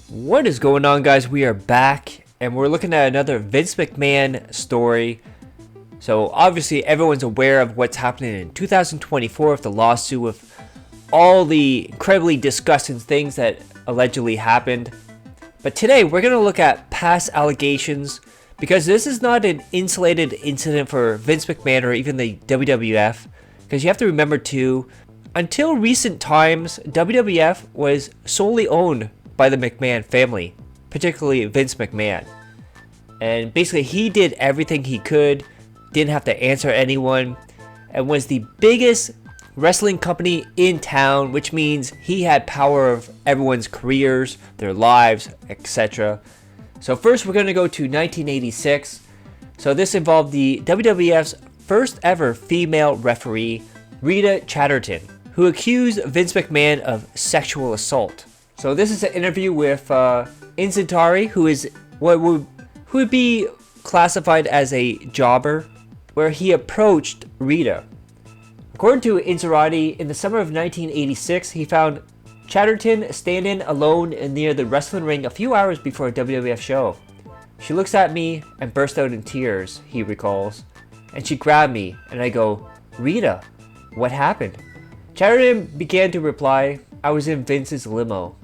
What is going on, guys? We are back and we're looking at another Vince McMahon story. So obviously everyone's aware of what's happening in 2024 with the lawsuit, with all the incredibly disgusting things that allegedly happened. But today we're going to look at past allegations, because this is not an insulated incident for Vince McMahon or even the WWF. Because you have to remember too, until recent times, WWF was solely owned by the McMahon family, particularly Vince McMahon. And basically he did everything he could, didn't have to answer anyone, and was the biggest wrestling company in town, which means he had power of everyone's careers, their lives, etc. So first we're going to go to 1986. So this involved the WWF's first ever female referee, Rita Chatterton, who accused Vince McMahon of sexual assault. So this is an interview with Inzantari, who is who would be classified as a jobber, where he approached Rita. According to Inzarati, in the summer of 1986, he found Chatterton standing alone near the wrestling ring a few hours before a WWF show. She looks at me and burst out in tears, he recalls, and she grabbed me, and I go, "Rita, what happened?" Chatterton began to reply, "I was in Vince's limo."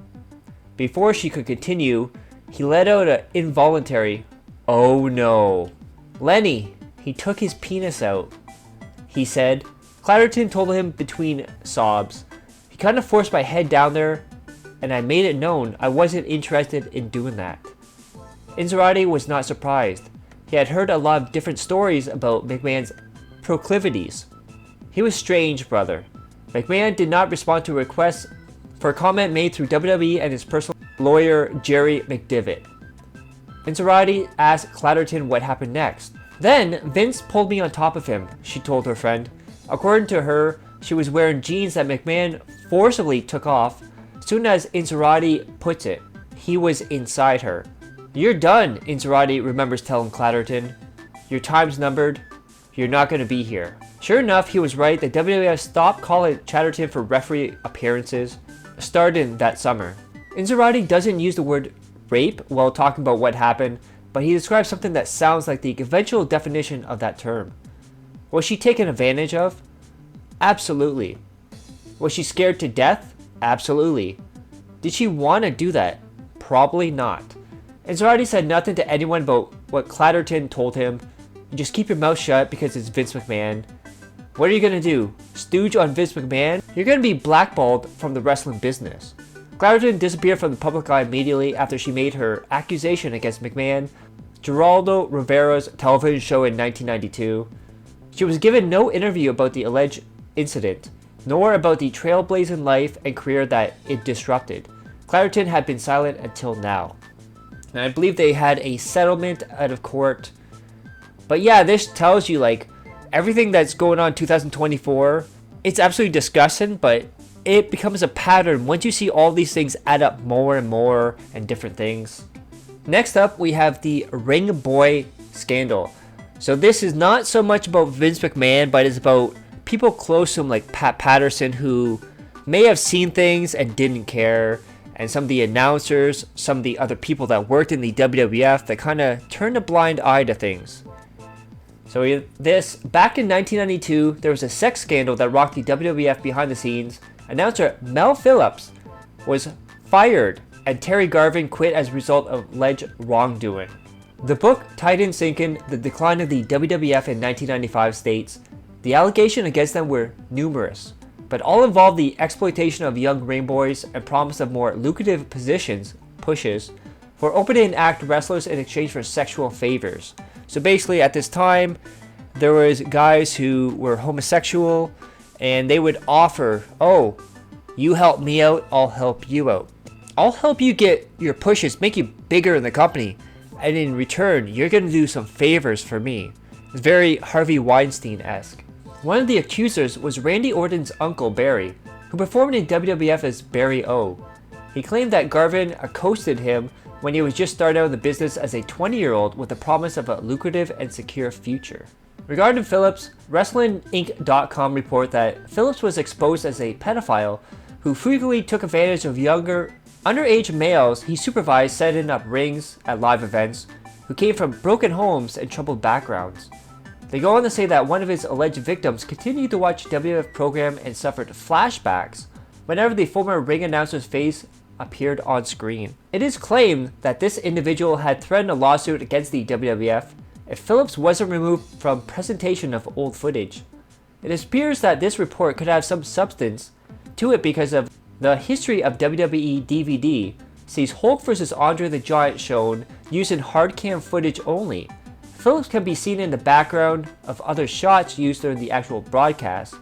Before she could continue, he let out an involuntary, "Oh no." "Lenny, he took his penis out," he said. Chatterton told him between sobs. "He kind of forced my head down there, and I made it known I wasn't interested in doing that." Inzarati was not surprised. He had heard a lot of different stories about McMahon's proclivities. He was strange, brother. McMahon did not respond to requests for comment made through WWE and his personal lawyer, Jerry McDivitt. Inzarati asked Chatterton what happened next. "Then Vince pulled me on top of him," she told her friend. According to her, she was wearing jeans that McMahon forcibly took off. Soon as Inzarati puts it, he was inside her. "You're done," Inzarati remembers telling Chatterton. "Your time's numbered. You're not going to be here." Sure enough, he was right. The WWF stopped calling Chatterton for referee appearances, starting that summer. Inzarati doesn't use the word rape while talking about what happened, but he describes something that sounds like the conventional definition of that term. Was she taken advantage of? Absolutely. Was she scared to death? Absolutely. Did she want to do that? Probably not. Inzarati said nothing to anyone about what Chatterton told him. "You just keep your mouth shut because it's Vince McMahon. What are you going to do? Stooge on Vince McMahon? You're going to be blackballed from the wrestling business." Chatterton disappeared from the public eye immediately after she made her accusation against McMahon, Geraldo Rivera's television show in 1992. She was given no interview about the alleged incident, nor about the trailblazing life and career that it disrupted. Chatterton had been silent until now. And I believe they had a settlement out of court. But yeah, this tells you like everything that's going on in 2024. It's absolutely disgusting, but it becomes a pattern once you see all these things add up more and more and different things. Next up, we have the Ring Boy scandal. So this is not so much about Vince McMahon, but it's about people close to him like Pat Patterson, who may have seen things and didn't care, and some of the announcers, some of the other people that worked in the WWF that kind of turned a blind eye to things. So back in 1992, there was a sex scandal that rocked the WWF behind the scenes. Announcer Mel Phillips was fired, and Terry Garvin quit as a result of alleged wrongdoing. The book Titan Sinking: The Decline of the WWF in 1995 states, the allegations against them were numerous, but all involved the exploitation of young ring boys and promise of more lucrative pushes, for opening act wrestlers in exchange for sexual favors. So basically at this time, there was guys who were homosexual, and they would offer, "Oh, you help me out, I'll help you out. I'll help you get your pushes, make you bigger in the company, and in return, you're going to do some favors for me." It's very Harvey Weinstein-esque. One of the accusers was Randy Orton's uncle, Barry, who performed in WWF as Barry O. He claimed that Garvin accosted him when he was just starting out in the business as a 20-year-old with the promise of a lucrative and secure future. Regarding Phillips, WrestlingInc.com report that Phillips was exposed as a pedophile who frequently took advantage of younger underage males he supervised setting up rings at live events who came from broken homes and troubled backgrounds. They go on to say that one of his alleged victims continued to watch WWF program and suffered flashbacks whenever the former ring announcer's face appeared on screen. It is claimed that this individual had threatened a lawsuit against the WWF if Phillips wasn't removed from presentation of old footage. It appears that this report could have some substance to it because of the history of WWE DVD sees Hulk vs. Andre the Giant shown using hard cam footage only. Phillips can be seen in the background of other shots used during the actual broadcast,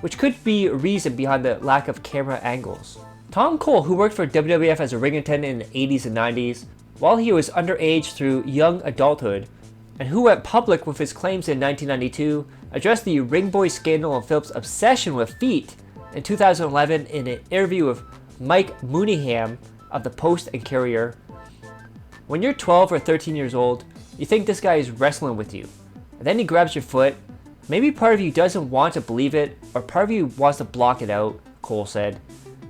which could be a reason behind the lack of camera angles. Tom Cole, who worked for WWF as a ring attendant in the 80s and 90s, while he was underage through young adulthood, and who went public with his claims in 1992, addressed the ring boy scandal and Phillips' obsession with feet in 2011 in an interview with Mike Mooneyham of the Post and Carrier. When you're 12 or 13 years old, you think this guy is wrestling with you, and then he grabs your foot. Maybe part of you doesn't want to believe it, or part of you wants to block it out, Cole said.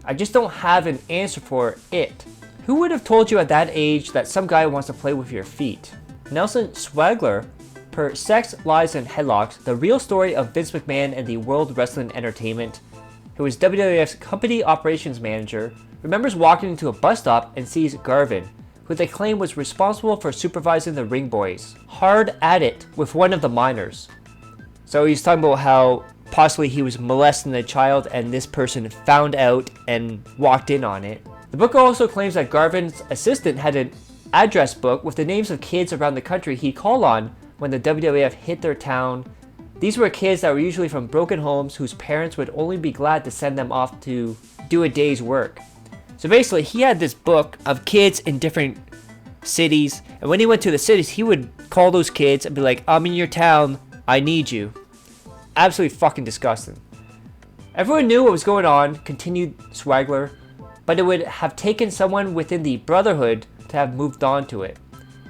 I just don't have an answer for it. Who would have told you at that age that some guy wants to play with your feet? Nelson Swagler, per Sex, Lies, and Headlocks, the real story of Vince McMahon and the World Wrestling Entertainment, who was WWF's company operations manager, remembers walking into a bus stop and sees Garvin, who they claim was responsible for supervising the ring boys, hard at it with one of the minors. So he's talking about how possibly he was molesting a child and this person found out and walked in on it. The book also claims that Garvin's assistant had an address book with the names of kids around the country he'd call on when the WWF hit their town. These were kids that were usually from broken homes whose parents would only be glad to send them off to do a day's work. So basically, he had this book of kids in different cities, and when he went to the cities, he would call those kids and be like, I'm in your town, I need you. Absolutely fucking disgusting. Everyone knew what was going on, continued Swagler, but it would have taken someone within the Brotherhood to have moved on to it.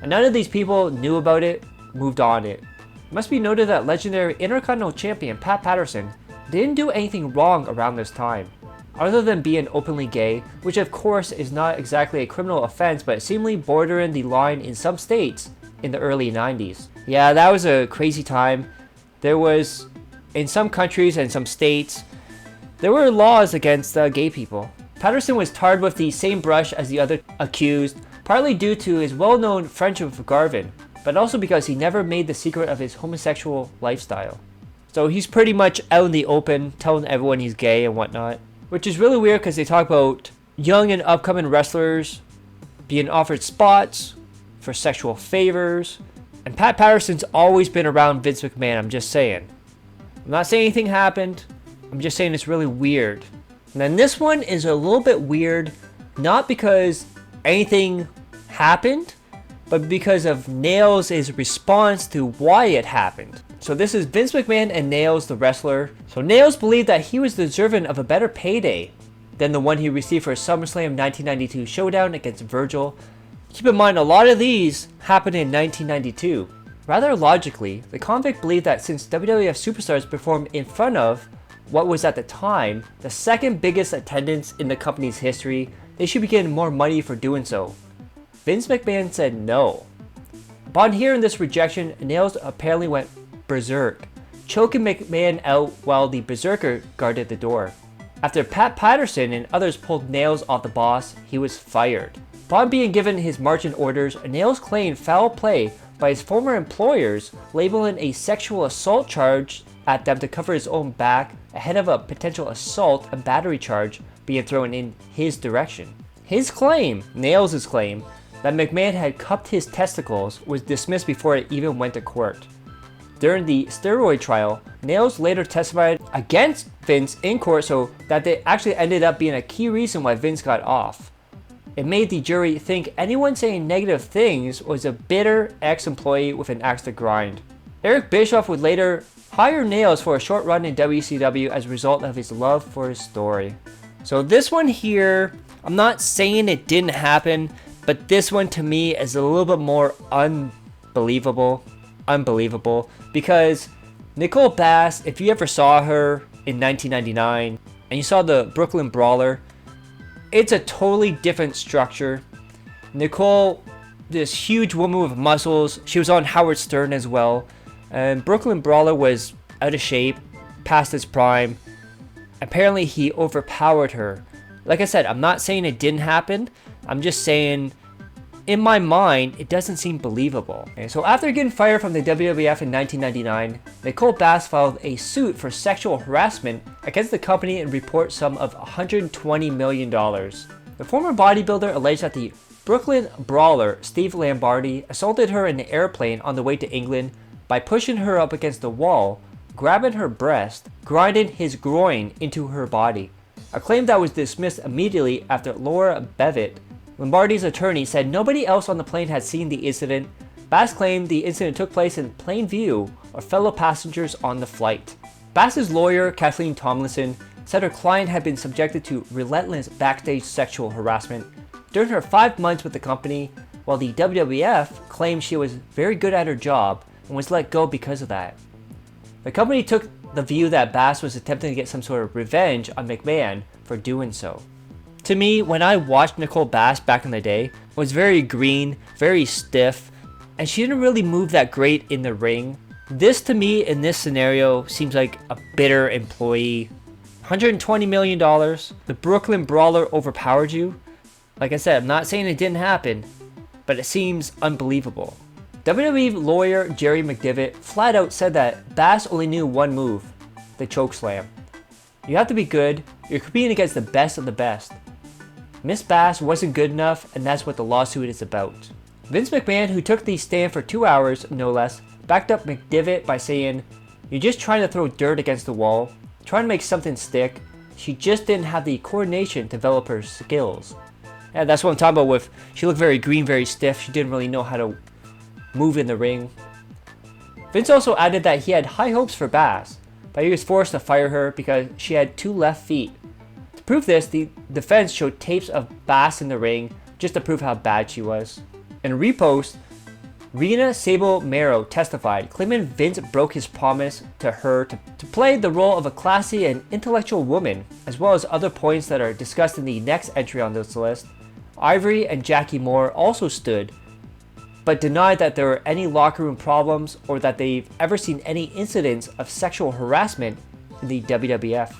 And none of these people knew about it, moved on it. It must be noted that legendary Intercontinental Champion Pat Patterson didn't do anything wrong around this time, other than being openly gay, which of course is not exactly a criminal offense, but seemingly bordering the line in some states in the early 90s. Yeah, that was a crazy time. There was, in some countries and some states, there were laws against gay people. Patterson was tarred with the same brush as the other accused, partly due to his well-known friendship with Garvin, but also because he never made the secret of his homosexual lifestyle. So he's pretty much out in the open, telling everyone he's gay and whatnot. Which is really weird because they talk about young and upcoming wrestlers being offered spots for sexual favors. And Pat Patterson's always been around Vince McMahon, I'm just saying. I'm not saying anything happened, I'm just saying it's really weird. And then this one is a little bit weird, not because anything happened, but because of Nails' response to why it happened. So this is Vince McMahon and Nails, the wrestler. So Nails believed that he was deserving of a better payday than the one he received for SummerSlam 1992 showdown against Virgil. Keep in mind, a lot of these happened in 1992. Rather logically, the convict believed that since WWF superstars performed in front of what was at the time the second biggest attendance in the company's history, they should be getting more money for doing so. Vince McMahon said no. Upon hearing this rejection, Nails apparently went berserk, choking McMahon out while the berserker guarded the door. After Pat Patterson and others pulled Nails off the boss, he was fired. Upon being given his marching orders, Nails claimed foul play by his former employers, labeling a sexual assault charge at them to cover his own back ahead of a potential assault and battery charge being thrown in his direction. His claim, Nails' claim, that McMahon had cupped his testicles was dismissed before it even went to court. During the steroid trial, Nails later testified against Vince in court, so that they actually ended up being a key reason why Vince got off. It made the jury think anyone saying negative things was a bitter ex-employee with an axe to grind. Eric Bischoff would later hire Nails for a short run in WCW as a result of his love for his story. So this one here, I'm not saying it didn't happen, but this one to me is a little bit more unbelievable, because Nicole Bass, if you ever saw her in 1999 and you saw the Brooklyn Brawler, It's a totally different structure. Nicole, this huge woman with muscles, she was on Howard Stern as well. And Brooklyn Brawler was out of shape, past his prime. Apparently he overpowered her. Like I said, I'm not saying it didn't happen. I'm just saying, in my mind, it doesn't seem believable. Okay, so after getting fired from the WWF in 1999, Nicole Bass filed a suit for sexual harassment against the company and report sum of $120 million. The former bodybuilder alleged that the Brooklyn Brawler, Steve Lombardi, assaulted her in an airplane on the way to England by pushing her up against the wall, grabbing her breast, grinding his groin into her body. A claim that was dismissed immediately after Laura Bevitt, Lombardi's attorney, said nobody else on the plane had seen the incident. Bass claimed the incident took place in plain view of fellow passengers on the flight. Bass's lawyer, Kathleen Tomlinson, said her client had been subjected to relentless backstage sexual harassment during her 5 months with the company, while the WWF claimed she was very good at her job and was let go because of that. The company took the view that Bass was attempting to get some sort of revenge on McMahon for doing so. To me, when I watched Nicole Bass back in the day, it was very green, very stiff, and she didn't really move that great in the ring. This to me, in this scenario, seems like a bitter employee. $120 million, the Brooklyn Brawler overpowered you. Like I said, I'm not saying it didn't happen, but it seems unbelievable. WWE lawyer Jerry McDevitt flat out said that Bass only knew one move, the chokeslam. You have to be good, you're competing against the best of the best. Miss Bass wasn't good enough, and that's what the lawsuit is about. Vince McMahon, who took the stand for 2 hours, no less, backed up McDevitt by saying, "You're just trying to throw dirt against the wall, trying to make something stick. She just didn't have the coordination to develop her skills." And that's what I'm talking about with, she looked very green, very stiff, she didn't really know how to move in the ring. Vince also added that he had high hopes for Bass, but he was forced to fire her because she had 2 left feet. To prove this, the defense showed tapes of Bass in the ring just to prove how bad she was. In a repost, Rita Sable Marrow testified, claiming Vince broke his promise to her to play the role of a classy and intellectual woman, as well as other points that are discussed in the next entry on this list. Ivory and Jackie Moore also stood, but denied that there were any locker room problems or that they've ever seen any incidents of sexual harassment in the WWF.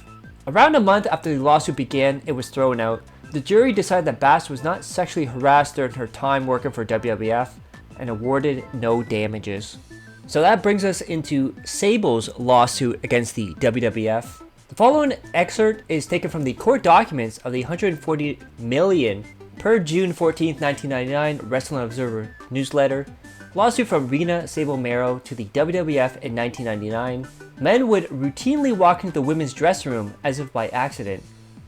Around a month after the lawsuit began, it was thrown out. The jury decided that Bass was not sexually harassed during her time working for WWF and awarded no damages. So that brings us into Sable's lawsuit against the WWF. The following excerpt is taken from the court documents of the $140 million per June 14, 1999 Wrestling Observer newsletter. Lawsuit from Rita Sable Marrow to the WWF in 1999. Men would routinely walk into the women's dressing room as if by accident.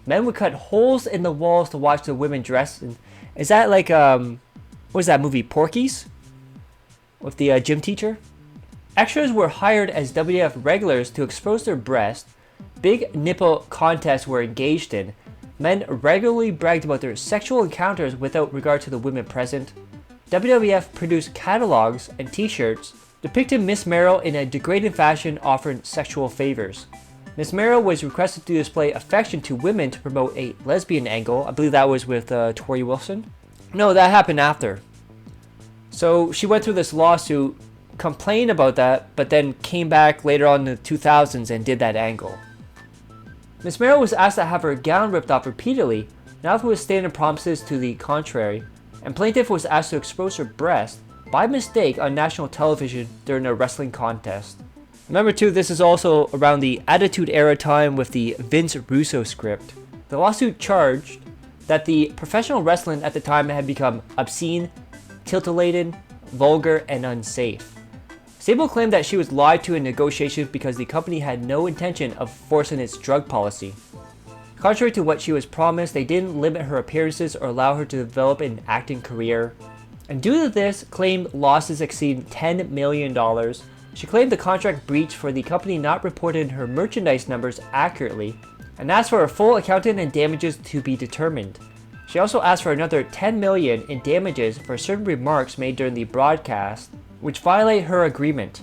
Men would cut holes in the walls to watch the women dress. And is that like, what was that movie, Porky's? With the gym teacher? Extras were hired as WWF regulars to expose their breast. Big nipple contests were engaged in. Men regularly bragged about their sexual encounters without regard to the women present. WWF produced catalogs and t-shirts depicting Miss Marrow in a degrading fashion offering sexual favors. Miss Marrow was requested to display affection to women to promote a lesbian angle. I believe that was with Tori Wilson. No, that happened after. So she went through this lawsuit, complained about that, but then came back later on in the 2000s and did that angle. Miss Marrow was asked to have her gown ripped off repeatedly, notwithstanding promises to the contrary, and plaintiff was asked to expose her breast by mistake on national television during a wrestling contest. Remember too, this is also around the Attitude Era time with the Vince Russo script. The lawsuit charged that the professional wrestling at the time had become obscene, titillating, vulgar, and unsafe. Sable claimed that she was lied to in negotiations because the company had no intention of forcing its drug policy. Contrary to what she was promised, they didn't limit her appearances or allow her to develop an acting career. And due to this, claimed losses exceeding $10 million. She claimed the contract breach for the company not reporting her merchandise numbers accurately, and asked for a full accounting and damages to be determined. She also asked for another $10 million in damages for certain remarks made during the broadcast, which violate her agreement.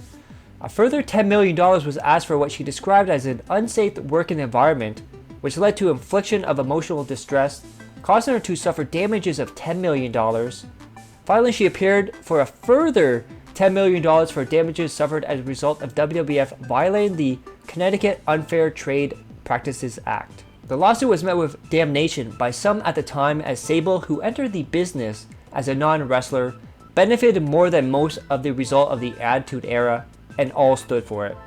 A further $10 million was asked for what she described as an unsafe working environment, which led to infliction of emotional distress, causing her to suffer damages of $10 million. Finally, she appeared for a further $10 million for damages suffered as a result of WWF violating the Connecticut Unfair Trade Practices Act. The lawsuit was met with damnation by some at the time, as Sable, who entered the business as a non-wrestler, benefited more than most of the result of the Attitude Era, and all stood for it.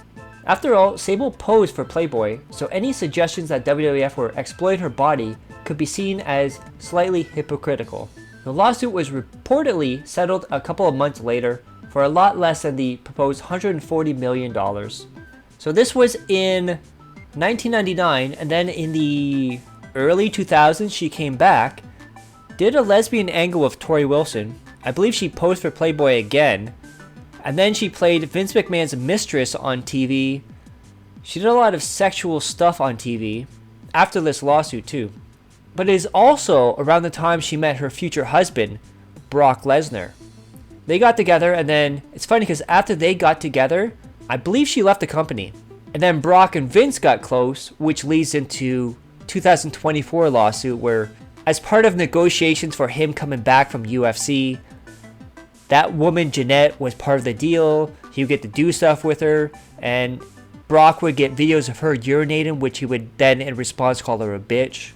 After all, Sable posed for Playboy, so any suggestions that WWF were exploiting her body could be seen as slightly hypocritical. The lawsuit was reportedly settled a couple of months later for a lot less than the proposed $140 million. So this was in 1999, and then in the early 2000s she came back, did a lesbian angle with Tori Wilson. I believe she posed for Playboy again, and then she played Vince McMahon's mistress on TV. She did a lot of sexual stuff on TV after this lawsuit too. But it is also around the time she met her future husband, Brock Lesnar. They got together, and then it's funny because after they got together, I believe she left the company. And then Brock and Vince got close, which leads into 2024 lawsuit where, as part of negotiations for him coming back from UFC, that woman Jeanette was part of the deal. He would get to do stuff with her, and Brock would get videos of her urinating, which he would then in response call her a bitch.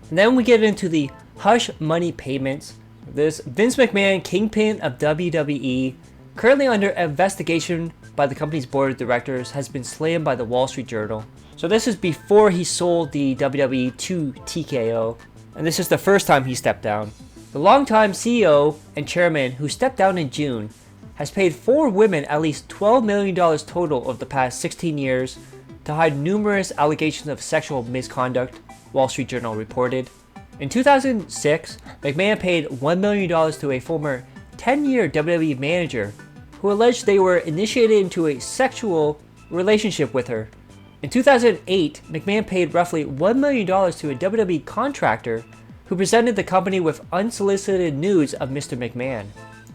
And then we get into the hush money payments. This Vince McMahon, kingpin of WWE, currently under investigation by the company's board of directors, has been slammed by the Wall Street Journal. So this is before he sold the WWE to TKO, and this is the first time he stepped down. The longtime CEO and chairman, who stepped down in June, has paid 4 women at least $12 million total over the past 16 years to hide numerous allegations of sexual misconduct, Wall Street Journal reported. In 2006, McMahon paid $1 million to a former 10-year WWE manager who alleged they were initiated into a sexual relationship with her. In 2008, McMahon paid roughly $1 million to a WWE contractor who presented the company with unsolicited nudes of Mr. McMahon.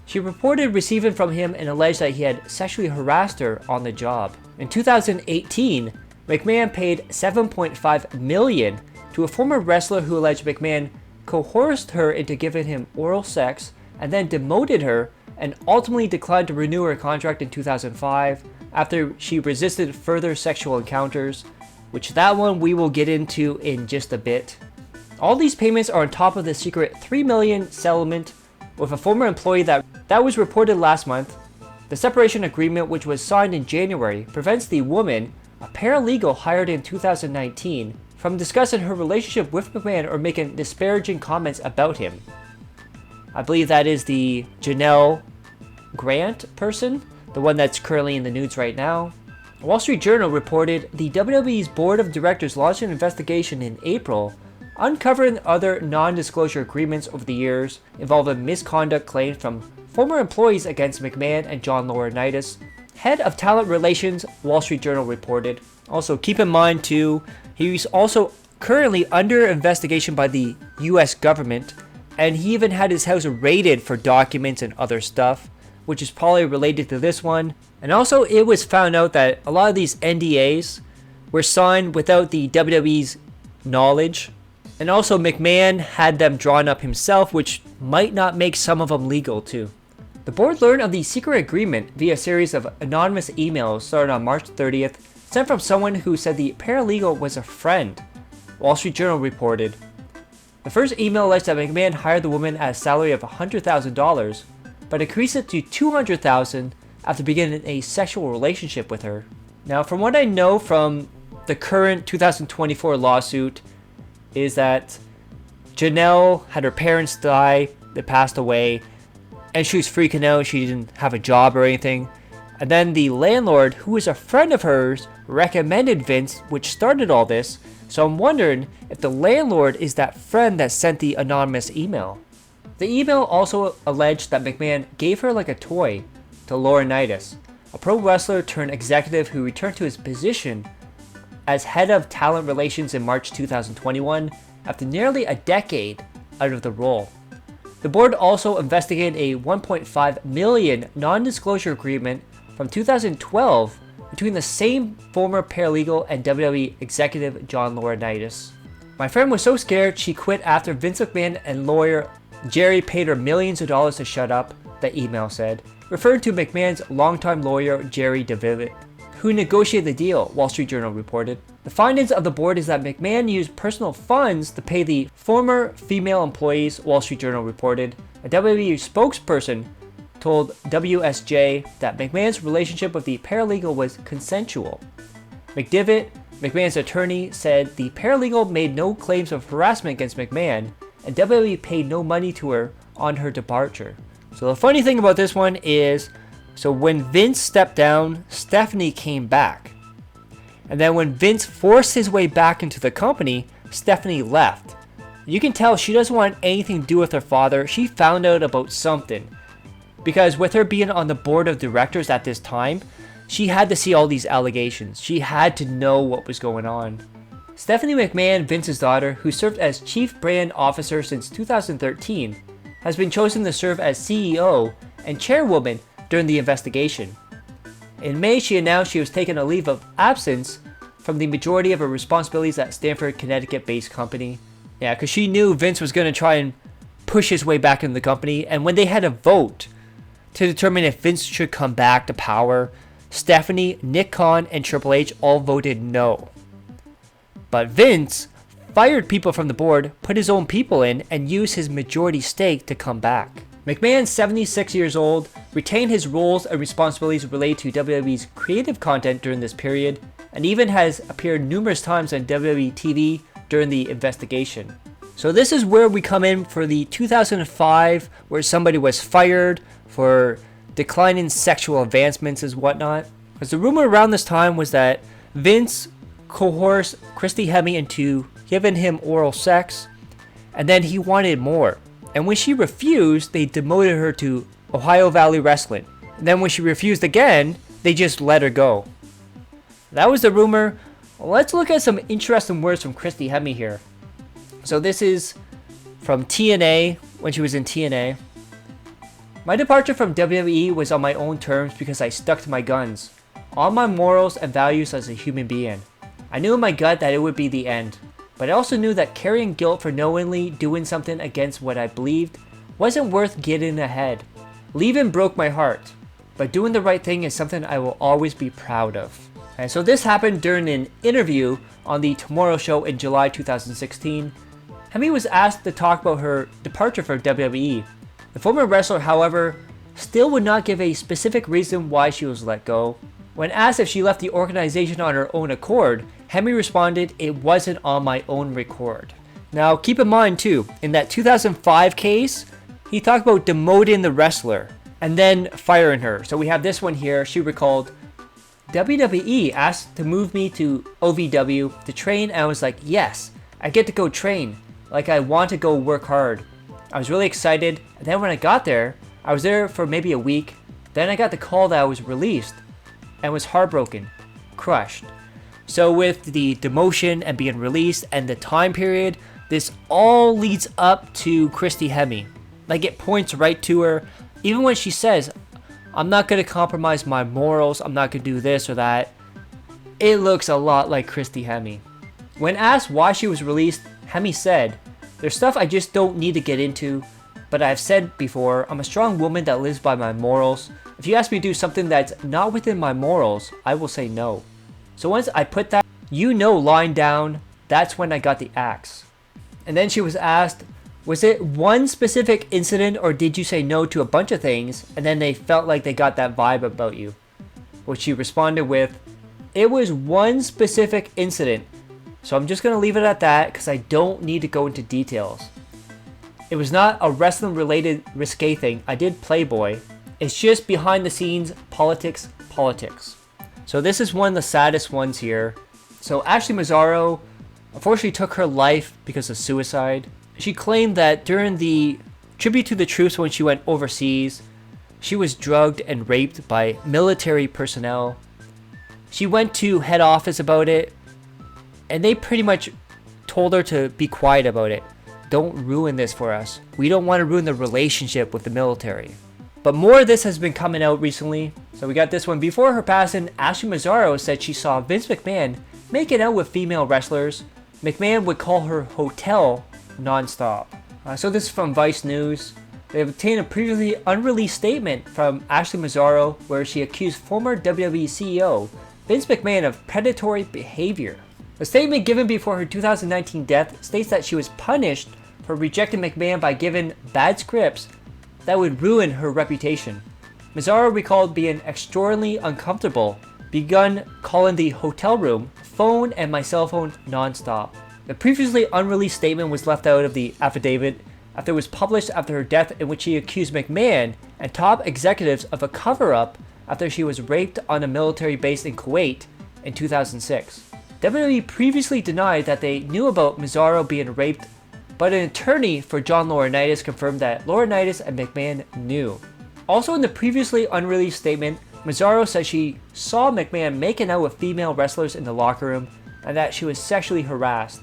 She reported receiving from him and alleged that he had sexually harassed her on the job. In 2018, McMahon paid $7.5 million to a former wrestler who alleged McMahon coerced her into giving him oral sex and then demoted her, and ultimately declined to renew her contract in 2005 after she resisted further sexual encounters, which that one we will get into in just a bit. All these payments are on top of the secret $3 million settlement with a former employee that was reported last month. The separation agreement, which was signed in January, prevents the woman, a paralegal hired in 2019, from discussing her relationship with McMahon or making disparaging comments about him. I believe that is the Janelle Grant person, the one that's currently in the news right now. Wall Street Journal reported the WWE's board of directors launched an investigation in April, uncovering other non-disclosure agreements over the years involving misconduct claims from former employees against McMahon and John Laurinaitis, head of talent relations, Wall Street Journal reported. Also, keep in mind too, he's also currently under investigation by the US government, and he even had his house raided for documents and other stuff, which is probably related to this one. And also, it was found out that a lot of these NDAs were signed without the WWE's knowledge. And also, McMahon had them drawn up himself, which might not make some of them legal too. The board learned of the secret agreement via a series of anonymous emails started on March 30th, sent from someone who said the paralegal was a friend, Wall Street Journal reported. The first email alleged that McMahon hired the woman at a salary of $100,000, but increased it to $200,000 after beginning a sexual relationship with her. Now, from what I know from the current 2024 lawsuit, is that Janelle had her parents die, they passed away, and she was freaking out, she didn't have a job or anything. And then the landlord, who was a friend of hers, recommended Vince, which started all this. So I'm wondering if the landlord is that friend that sent the anonymous email. The email also alleged that McMahon gave her like a toy to Laurinaitis, a pro wrestler turned executive who returned to his position as head of talent relations in March 2021 after nearly a decade out of the role. The board also investigated a $1.5 million non-disclosure agreement from 2012 between the same former paralegal and WWE executive John Laurinaitis. My friend was so scared she quit after Vince McMahon and lawyer Jerry paid her millions of dollars to shut up, the email said, referring to McMahon's longtime lawyer Jerry DeVitt, who negotiated the deal, Wall Street Journal reported. The findings of the board is that McMahon used personal funds to pay the former female employees, Wall Street Journal reported. A WWE spokesperson told WSJ that McMahon's relationship with the paralegal was consensual. McDivitt, McMahon's attorney, said the paralegal made no claims of harassment against McMahon, and WWE paid no money to her on her departure. So the funny thing about this one is, so when Vince stepped down, Stephanie came back. And then when Vince forced his way back into the company, Stephanie left. You can tell she doesn't want anything to do with her father. She found out about something. Because with her being on the board of directors at this time, she had to see all these allegations. She had to know what was going on. Stephanie McMahon, Vince's daughter, who served as Chief Brand Officer since 2013, has been chosen to serve as CEO and Chairwoman during the investigation. In May, she announced she was taking a leave of absence from the majority of her responsibilities at Stamford, Connecticut-based company. Yeah, because she knew Vince was going to try and push his way back into the company, and when they had a vote to determine if Vince should come back to power, Stephanie, Nick Khan, and Triple H all voted no. But Vince fired people from the board, put his own people in, and used his majority stake to come back. McMahon, 76 years old, retained his roles and responsibilities related to WWE's creative content during this period, and even has appeared numerous times on WWE TV during the investigation. So this is where we come in for the 2005, where somebody was fired for declining sexual advancements and whatnot. Because the rumor around this time was that Vince coerced Christy Hemme into giving him oral sex, and then he wanted more. And when she refused, they demoted her to Ohio Valley Wrestling. And then when she refused again, they just let her go. That was the rumor. Let's look at some interesting words from Christy Hemme here. So this is from TNA, when she was in TNA. My departure from WWE was on my own terms because I stuck to my guns, on my morals and values as a human being. I knew in my gut that it would be the end, but I also knew that carrying guilt for knowingly doing something against what I believed wasn't worth getting ahead. Leaving broke my heart, but doing the right thing is something I will always be proud of. And so this happened during an interview on The Tomorrow Show in July 2016. Hemme was asked to talk about her departure from WWE. The former wrestler, however, still would not give a specific reason why she was let go. When asked if she left the organization on her own accord, Hemme responded, "It wasn't on my own record." Now keep in mind too, in that 2005 case, he talked about demoting the wrestler and then firing her. So we have this one here. She recalled, WWE asked to move me to OVW to train, and I was like, yes, I get to go train. Like, I want to go work hard. I was really excited, and then when I got there, I was there for maybe a week. Then I got the call that I was released and was heartbroken, crushed. So with the demotion and being released and the time period, this all leads up to Christy Hemme. Like, it points right to her. Even when she says, I'm not going to compromise my morals, I'm not going to do this or that, it looks a lot like Christy Hemme. When asked why she was released, Hemme said, "There's stuff I just don't need to get into, but I've said before, I'm a strong woman that lives by my morals. If you ask me to do something that's not within my morals, I will say no. So once I put that, line down, that's when I got the axe." And then she was asked, was it one specific incident, or did you say no to a bunch of things and then they felt like they got that vibe about you? Which she responded with, "It was one specific incident, so I'm just going to leave it at that because I don't need to go into details. It was not a wrestling related risque thing. I did Playboy. It's just behind the scenes politics. So this is one of the saddest ones here. So Ashley Mazzaro unfortunately took her life because of suicide. She claimed that during the tribute to the troops when she went overseas, she was drugged and raped by military personnel. She went to head office about it, and they pretty much told her to be quiet about it. Don't ruin this for us. We don't want to ruin the relationship with the military. But more of this has been coming out recently. So we got this one. Before her passing, Ashley Mazzaro said she saw Vince McMahon making out with female wrestlers, McMahon would call her hotel nonstop. So this is from Vice News. They obtained a previously unreleased statement from Ashley Mazzaro where she accused former WWE CEO Vince McMahon of predatory behavior. The statement given before her 2019 death states that she was punished for rejecting McMahon by giving bad scripts that would ruin her reputation. Mazzaro recalled being extraordinarily uncomfortable, begun calling the hotel room, phone, and my cell phone nonstop. The previously unreleased statement was left out of the affidavit after it was published after her death, in which she accused McMahon and top executives of a cover-up after she was raped on a military base in Kuwait in 2006. WWE previously denied that they knew about Mazzaro being raped, but an attorney for John Laurinaitis confirmed that Laurinaitis and McMahon knew. Also in the previously unreleased statement, Mazzaro said she saw McMahon making out with female wrestlers in the locker room and that she was sexually harassed.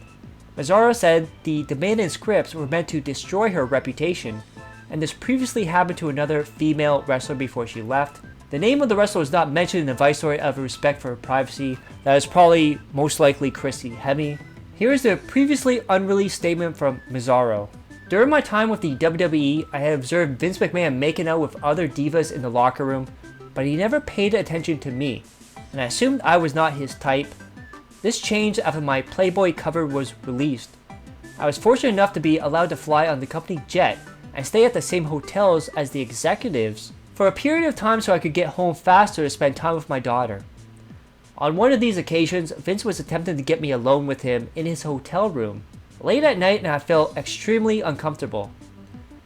Mazzaro said the demanded scripts were meant to destroy her reputation, and this previously happened to another female wrestler before she left. The name of the wrestler was not mentioned in the Vice story out of respect for her privacy. That is probably most likely Christy Hemme. Here is the previously unreleased statement from Mazzaro. During my time with the WWE, I had observed Vince McMahon making out with other divas in the locker room, but he never paid attention to me, and I assumed I was not his type. This changed after my Playboy cover was released. I was fortunate enough to be allowed to fly on the company jet and stay at the same hotels as the executives for a period of time so I could get home faster to spend time with my daughter. On one of these occasions, Vince was attempting to get me alone with him in his hotel room late at night, and I felt extremely uncomfortable.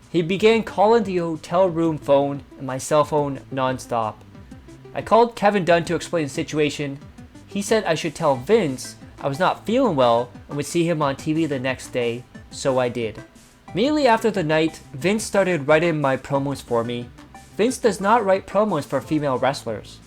He began calling the hotel room phone and my cell phone non-stop. I called Kevin Dunn to explain the situation. He said I should tell Vince I was not feeling well and would see him on TV the next day, so I did. Immediately after the night, Vince started writing my promos for me. Vince does not write promos for female wrestlers.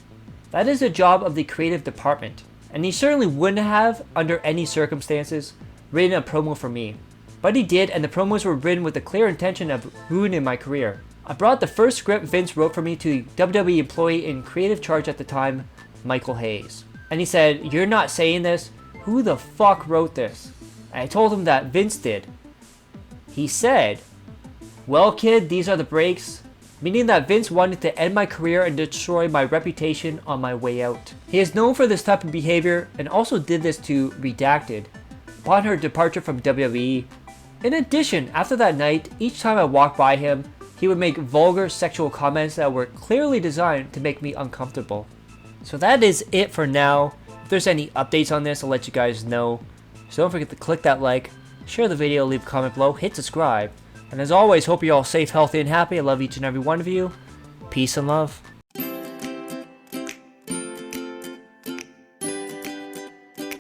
That is the job of the creative department, and he certainly wouldn't have, under any circumstances, written a promo for me. But he did, and the promos were written with the clear intention of ruining my career. I brought the first script Vince wrote for me to the WWE employee in creative charge at the time, Michael Hayes. And he said, "You're not saying this? Who the fuck wrote this?" And I told him that Vince did. He said, "Well kid, these are the breaks," meaning that Vince wanted to end my career and destroy my reputation on my way out. He is known for this type of behavior and also did this to Redacted upon her departure from WWE. In addition, after that night, each time I walked by him, he would make vulgar sexual comments that were clearly designed to make me uncomfortable. So that is it for now. If there's any updates on this, I'll let you guys know. So don't forget to click that like, share the video, leave a comment below, hit subscribe. And as always, hope you're all safe, healthy, and happy. I love each and every one of you. Peace and love.